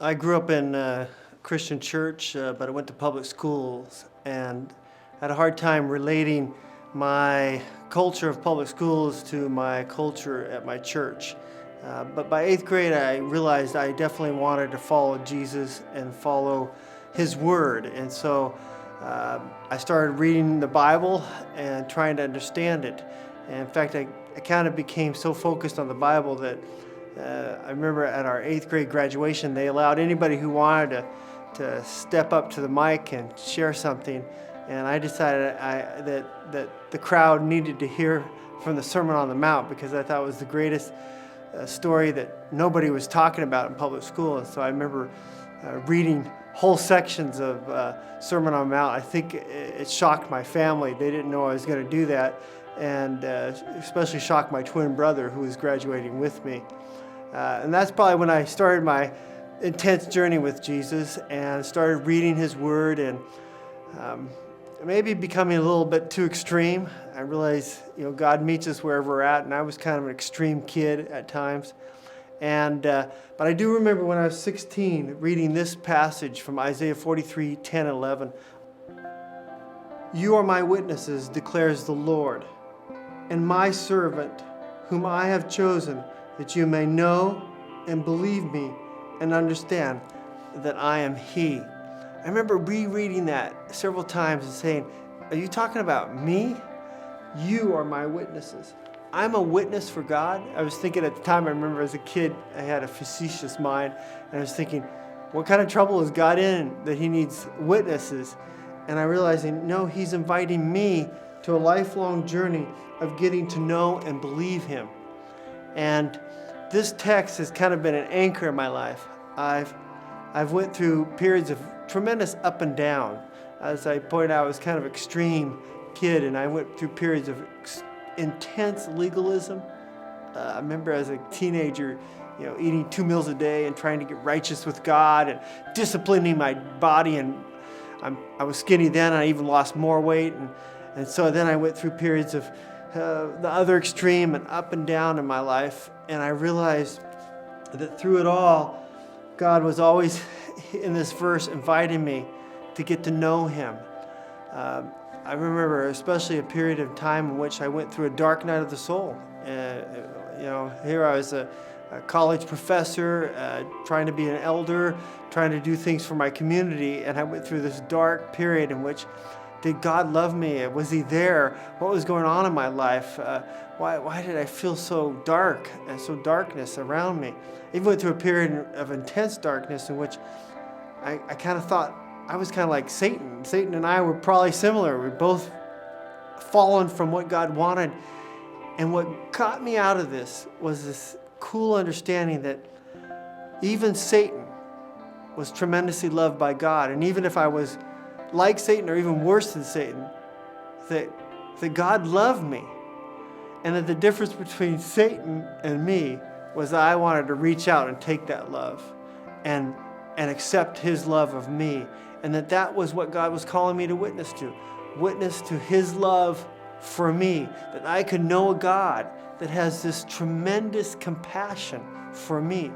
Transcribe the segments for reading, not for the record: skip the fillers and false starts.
I grew up in a Christian church, but I went to public schools and had a hard time relating my culture of public schools to my culture at my church. But by eighth grade, I realized I definitely wanted to follow Jesus and follow His Word. And so I started reading the Bible and trying to understand it. And in fact, I kind of became so focused on the Bible that I remember at our eighth grade graduation, they allowed anybody who wanted to step up to the mic and share something. And I decided that the crowd needed to hear from the Sermon on the Mount because I thought it was the greatest story that nobody was talking about in public school. And so I remember reading whole sections of Sermon on the Mount. I think it shocked my family. They didn't know I was going to do that, and especially shocked my twin brother who was graduating with me. And that's probably when I started my intense journey with Jesus and started reading His Word and maybe becoming a little bit too extreme. I realized, God meets us wherever we're at, and I was kind of an extreme kid at times. But I do remember when I was 16 reading this passage from Isaiah 43, 10, 11. "You are my witnesses, declares the Lord, and my servant, whom I have chosen, that you may know and believe me and understand that I am He." I remember rereading that several times and saying, "Are you talking about me? You are my witnesses." I'm a witness for God. I was thinking at the time, I remember as a kid, I had a facetious mind, and I was thinking, what kind of trouble is God in that He needs witnesses? And I realized, no, He's inviting me to a lifelong journey of getting to know and believe Him. And this text has kind of been an anchor in my life. I've went through periods of tremendous up and down. As I pointed out, I was kind of extreme kid, and I went through periods of intense legalism. I remember as a teenager, eating 2 meals a day and trying to get righteous with God and disciplining my body. And I was skinny then. I even lost more weight. And so then I went through periods of the other extreme and up and down in my life. And I realized that through it all, God was always in this verse inviting me to get to know Him. I remember especially a period of time in which I went through a dark night of the soul. Here I was a college professor, trying to be an elder, trying to do things for my community, and I went through this dark period in which, did God love me? Was He there? What was going on in my life? Why did I feel so dark and so darkness around me? I even went through a period of intense darkness in which I kind of thought I was kind of like Satan. Satan and I were probably similar. We both fallen from what God wanted. And what got me out of this was this cool understanding that even Satan was tremendously loved by God. And even if I was like Satan or even worse than Satan, that God loved me. And that the difference between Satan and me was that I wanted to reach out and take that love and accept His love of me. And that was what God was calling me to witness to His love for me, that I could know a God that has this tremendous compassion for me,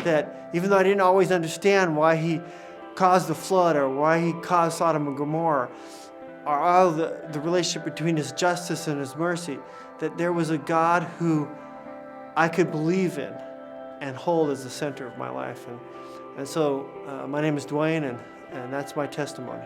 that even though I didn't always understand why He caused the flood or why He caused Sodom and Gomorrah, or all the relationship between His justice and His mercy, that there was a God who I could believe in and hold as the center of my life. And so my name is Duane, and that's my testimony.